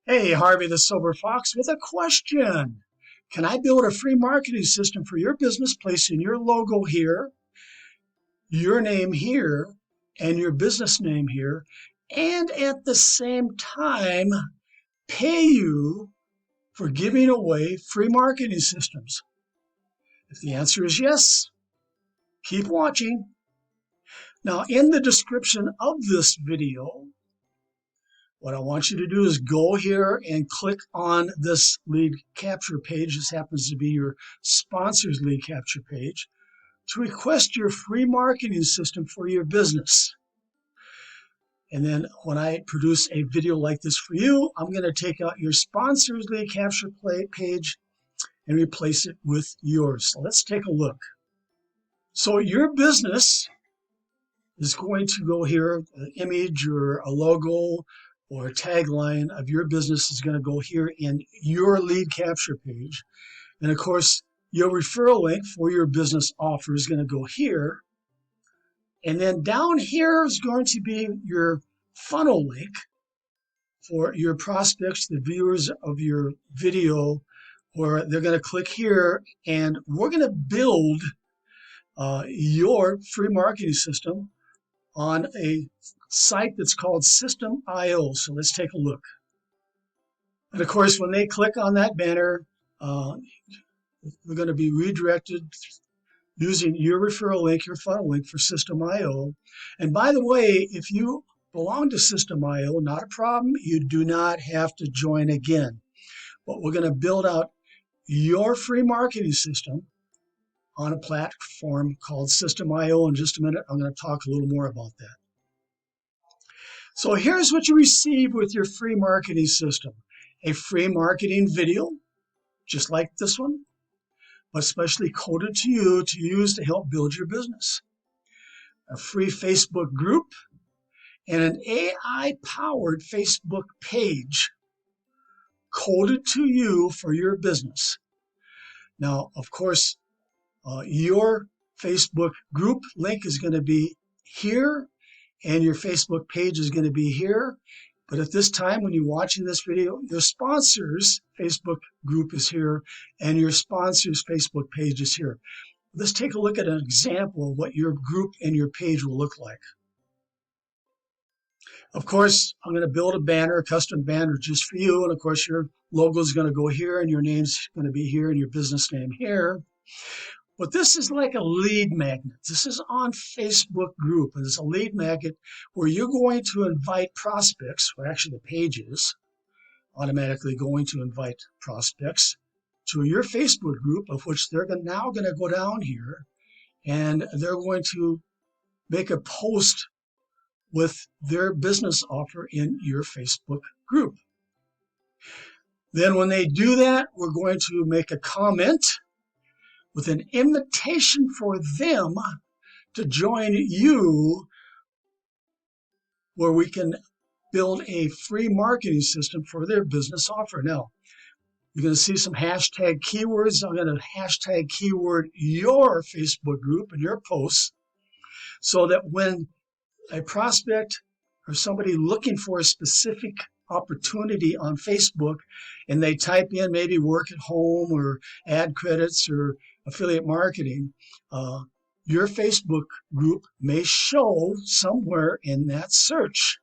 Hey, Harvey the Sober Fox with a question. Can I build a free marketing system for your business, placing your logo here, your name here, and your business name here, and at the same time pay you for giving away free marketing systems? If the answer is yes, keep watching. Now, in the description of this video, what I want you to do is go here and click on this lead capture page. This happens to be your sponsor's lead capture page to request your free marketing system for your business. And then when I produce a video like this for you, I'm going to take out your sponsor's lead capture page and replace it with yours. So let's take a look. So your business is going to go here, an image or a logo or a tagline of your business is going to go here in your lead capture page. And of course, your referral link for your business offer is going to go here. And then down here is going to be your funnel link for your prospects, the viewers of your video, where they're going to click here, and we're going to build your free marketing system on a site that's called System.io. So let's take a look. And of course, when they click on that banner, they're going to be redirected using your referral link, your funnel link for System.io. And by the way, if you belong to System.io, not a problem. You do not have to join again. But we're going to build out your free marketing system on a platform called System.io. In just a minute, I'm going to talk a little more about that. So here's what you receive with your free marketing system. A free marketing video, just like this one, but specially coded to you to use to help build your business. A free Facebook group and an AI-powered Facebook page coded to you for your business. Now, of course, your Facebook group link is going to be here, and your Facebook page is going to be here. But at this time, when you're watching this video, your sponsor's Facebook group is here, and your sponsor's Facebook page is here. Let's take a look at an example of what your group and your page will look like. Of course, I'm going to build a banner, a custom banner just for you. And of course, your logo is going to go here, and your name's going to be here, and your business name here. But this is like a lead magnet. This is on Facebook group, and it's a lead magnet where you're going to invite prospects, or actually the page is automatically going to invite prospects to your Facebook group, of which they're now going to go down here, and they're going to make a post with their business offer in your Facebook group. Then when they do that, we're going to make a comment with an invitation for them to join you, where we can build a free marketing system for their business offer. Now, you're going to see some hashtag keywords. I'm going to hashtag keyword your Facebook group and your posts, so that when a prospect or somebody looking for a specific opportunity on Facebook and they type in maybe work at home or ad credits or affiliate marketing, your Facebook group may show somewhere in that search.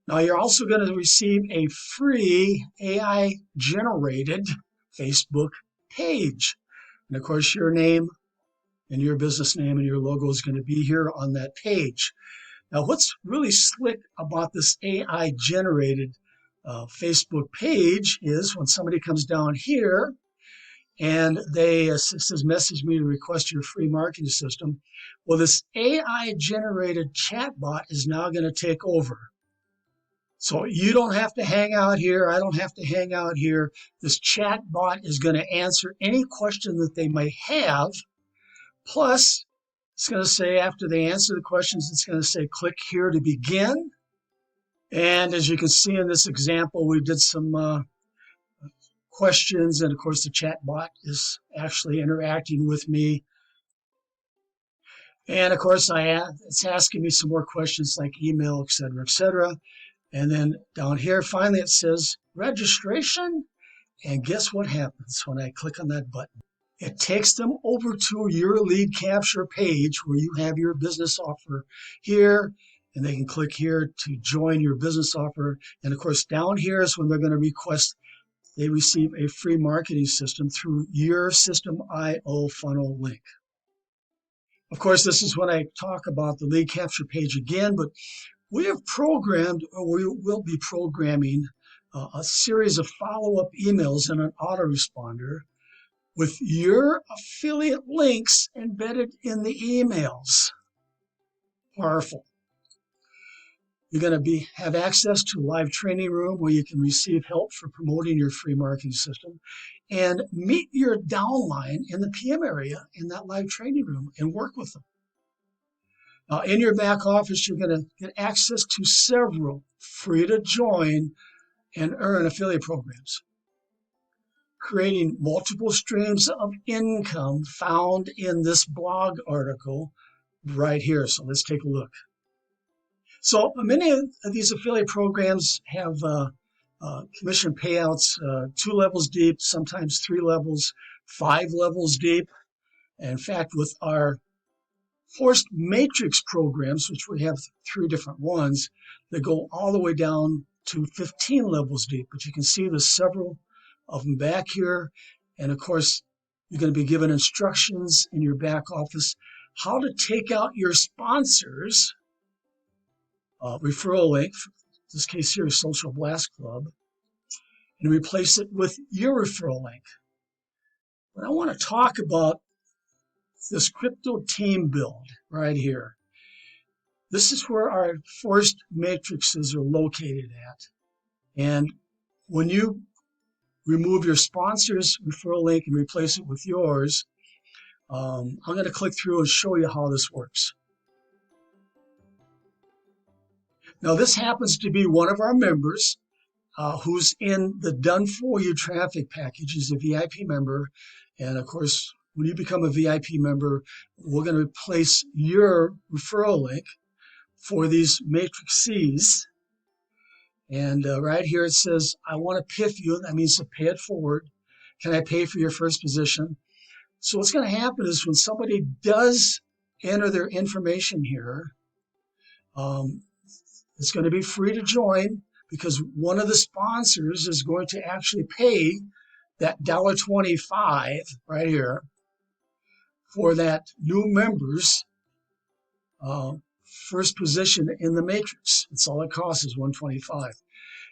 Now, you're also going to receive a free AI-generated Facebook page. And of course, your name and your business name and your logo is going to be here on that page. Now, what's really slick about this AI-generated Facebook page is when somebody comes down here and they says, message me to request your free marketing system. Well, this AI-generated chatbot is now going to take over. So you don't have to hang out here. I don't have to hang out here. This chatbot is going to answer any question that they may have. Plus, it's going to say, after they answer the questions, it's going to say, click here to begin. And as you can see in this example, we did some questions. And of course, the chat bot is actually interacting with me. And of course, it's asking me some more questions like email, et cetera, et cetera. And then down here, finally, it says registration. And guess what happens when I click on that button? It takes them over to your lead capture page where you have your business offer here, and they can click here to join your business offer. And of course, down here is when they're going to request they receive a free marketing system through your System.io funnel link. Of course, this is when I talk about the lead capture page again, but we have programmed, or we will be programming, a series of follow-up emails in an autoresponder with your affiliate links embedded in the emails. Powerful. You're going to have access to a live training room where you can receive help for promoting your free marketing system and meet your downline in the PM area in that live training room and work with them. Now, in your back office, you're going to get access to several free to join and earn affiliate programs, creating multiple streams of income found in this blog article right here. So let's take a look. So many of these affiliate programs have commission payouts 2 levels deep, sometimes 3 levels, 5 levels deep. In fact, with our forced matrix programs, which we have 3 different ones, that go all the way down to 15 levels deep. But you can see there's several of them back here. And of course, you're going to be given instructions in your back office how to take out your sponsors referral link, in this case here is Social Blast Club, and replace it with your referral link. But I want to talk about this crypto team build right here. This is where our forced matrices are located at. And when you remove your sponsor's referral link and replace it with yours, I'm going to click through and show you how this works. Now, this happens to be one of our members who's in the Done For You traffic package. He's a VIP member. And of course, when you become a VIP member, we're going to replace your referral link for these matrices. And right here it says, I want to PIF you. That means to pay it forward. Can I pay for your first position? So what's going to happen is when somebody does enter their information here, it's going to be free to join because one of the sponsors is going to actually pay that $1.25 right here for that new member's first position in the matrix. That's all it costs is $1.25.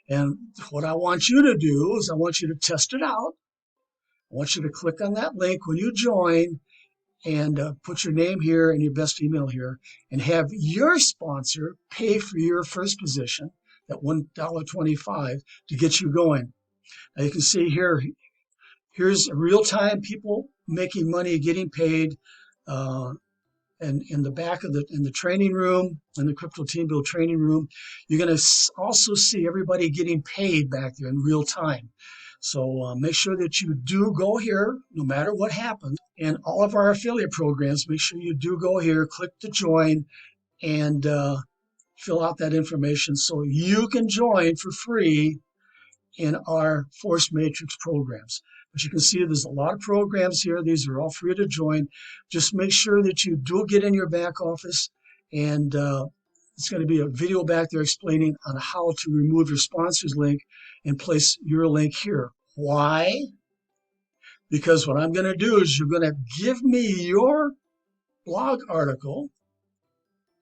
And what I want you to do is I want you to test it out. I want you to click on that link when you join and put your name here and your best email here and have your sponsor pay for your first position, that $1.25, to get you going. Now you can see here, here's real-time people making money, getting paid. And in the back of in the training room, in the Crypto Team Build training room, you're going to also see everybody getting paid back there in real time. So make sure that you do go here, no matter what happens. In all of our affiliate programs, make sure you do go here, click to join, and fill out that information so you can join for free in our Force Matrix programs. But you can see there's a lot of programs here. These are all free to join. Just make sure that you do get in your back office, and it's going to be a video back there explaining on how to remove your sponsor's link and place your link here. Why? Because what I'm going to do is you're going to give me your blog article,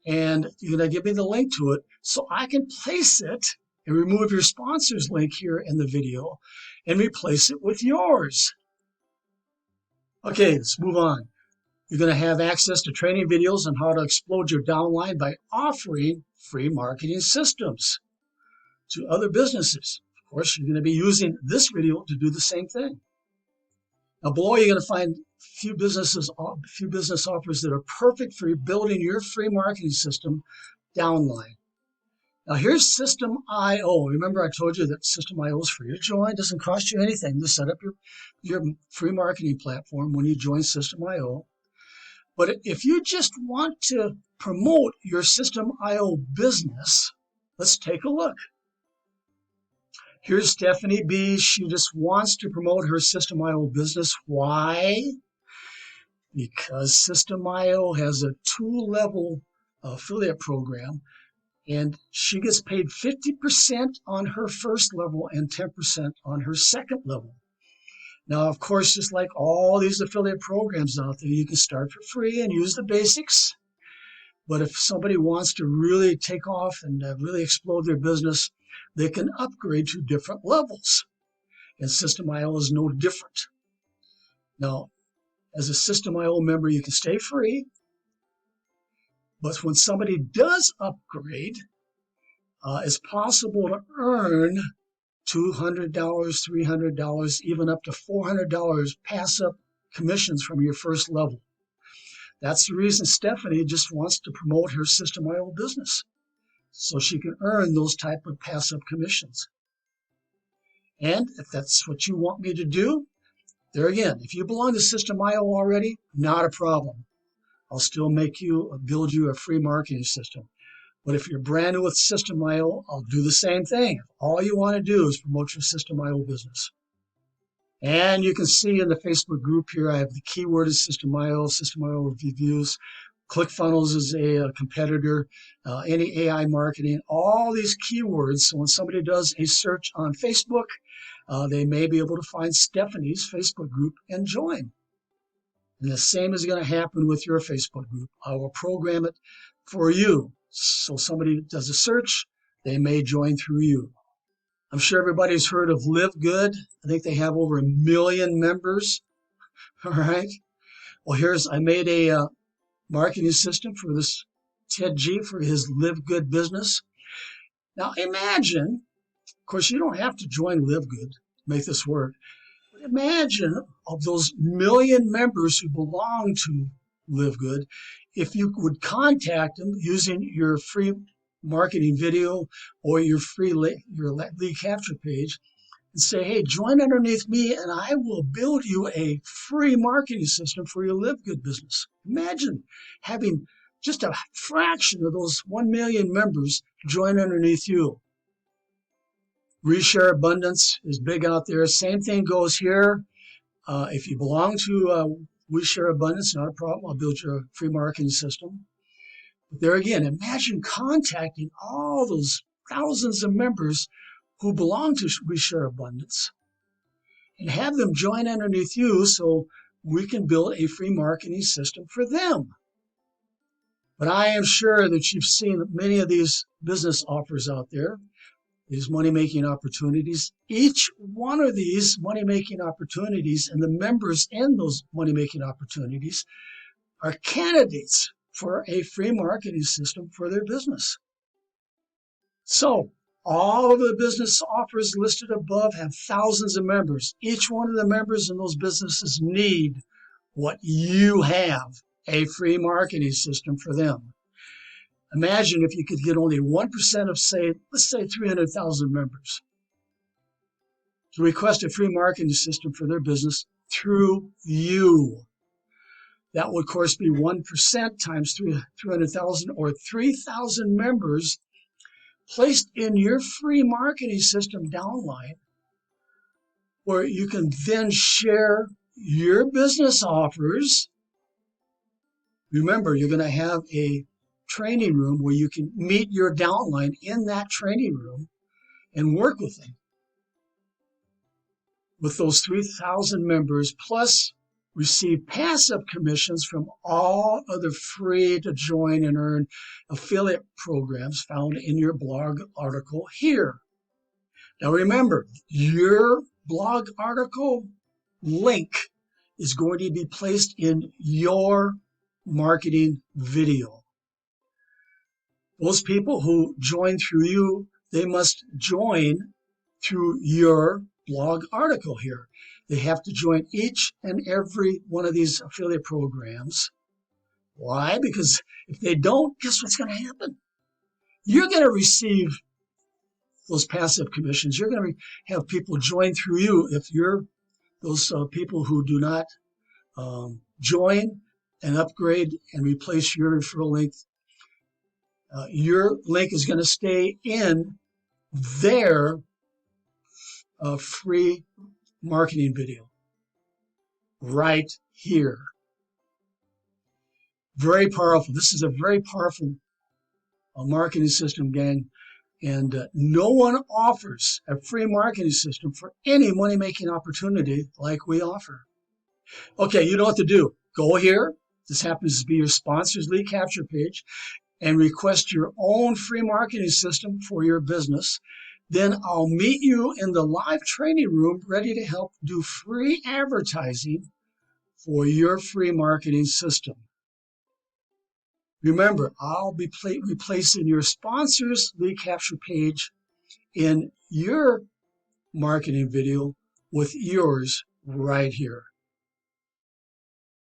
and you're going to give me the link to it so I can place it and remove your sponsor's link here in the video and replace it with yours. Okay, let's move on. You're going to have access to training videos on how to explode your downline by offering free marketing systems to other businesses. Of course, you're going to be using this video to do the same thing. Now below, you're going to find a few business offers that are perfect for building your free marketing system, Downline. Now here's System.io. Remember I told you that System.io is free to join. It doesn't cost you anything to set up your free marketing platform when you join System.io. But if you just want to promote your System.io business, let's take a look. Here's Stephanie B. She just wants to promote her System.io business. Why? Because System.io has a 2-level affiliate program, and she gets paid 50% on her first level and 10% on her second level. Now, of course, just like all these affiliate programs out there, you can start for free and use the basics. But if somebody wants to really take off and really explode their business, they can upgrade to different levels. And System.io is no different. Now, as a System.io member, you can stay free. But when somebody does upgrade, it's possible to earn $200, $300, even up to $400 pass-up commissions from your first level. That's the reason Stephanie just wants to promote her System.io business, so she can earn those type of pass-up commissions. And if that's what you want me to do, there again, if you belong to System.io already, not a problem. I'll still build you a free marketing system. But if you're brand new with System.io, I'll do the same thing. All you want to do is promote your System.io business. And you can see in the Facebook group here, I have the keyword is System.io, System.io reviews. ClickFunnels is a competitor, any AI marketing, all these keywords. So when somebody does a search on Facebook, they may be able to find Stephanie's Facebook group and join. And the same is going to happen with your Facebook group. I will program it for you. So somebody does a search, they may join through you. I'm sure everybody's heard of Live Good. I think they have over 1 million members. All right. Well, I made a marketing system for this Ted G for his Live Good business. Now imagine, of course, you don't have to join Live Good to make this work. But imagine of those 1 million members who belong to Live Good, if you would contact them using your free marketing video or your lead capture page and say, hey, join underneath me and I will build you a free marketing system for your Live Good business. Imagine having just a fraction of those 1 million members join underneath you. Reshare Abundance is big out there. Same thing goes here. If you belong to We Share Abundance, not a problem. I'll build you a free marketing system. But there again, imagine contacting all those thousands of members who belong to We Share Abundance and have them join underneath you so we can build a free marketing system for them. But I am sure that you've seen many of these business offers out there, these money-making opportunities. Each one of these money-making opportunities and the members in those money-making opportunities are candidates for a free marketing system for their business. So all of the business offers listed above have thousands of members. Each one of the members in those businesses need what you have, a free marketing system for them. Imagine if you could get only 1% of, let's say 300,000 members to request a free marketing system for their business through you. That would, of course, be 1% times 300,000 or 3,000 members placed in your free marketing system downline, where you can then share your business offers. Remember, you're going to have a training room where you can meet your downline in that training room and work with them. With those 3,000 members, plus receive passive commissions from all other free to join and earn affiliate programs found in your blog article here. Now remember, your blog article link is going to be placed in your marketing video. Those people who join through you, they must join through your blog article here. They have to join each and every one of these affiliate programs. Why? Because if they don't, guess what's going to happen? You're going to receive those passive commissions. You're going to have people join through you. If you're those people who do not join and upgrade and replace your referral link, your link is going to stay in their a free marketing video right here. Very powerful. This is a very powerful marketing system, gang. And no one offers a free marketing system for any money-making opportunity like we offer. Okay, you know what to do. Go here. This happens to be your sponsor's lead capture page, and request your own free marketing system for your business. Then I'll meet you in the live training room ready to help do free advertising for your free marketing system. Remember, I'll be replacing your sponsor's lead capture page in your marketing video with yours right here.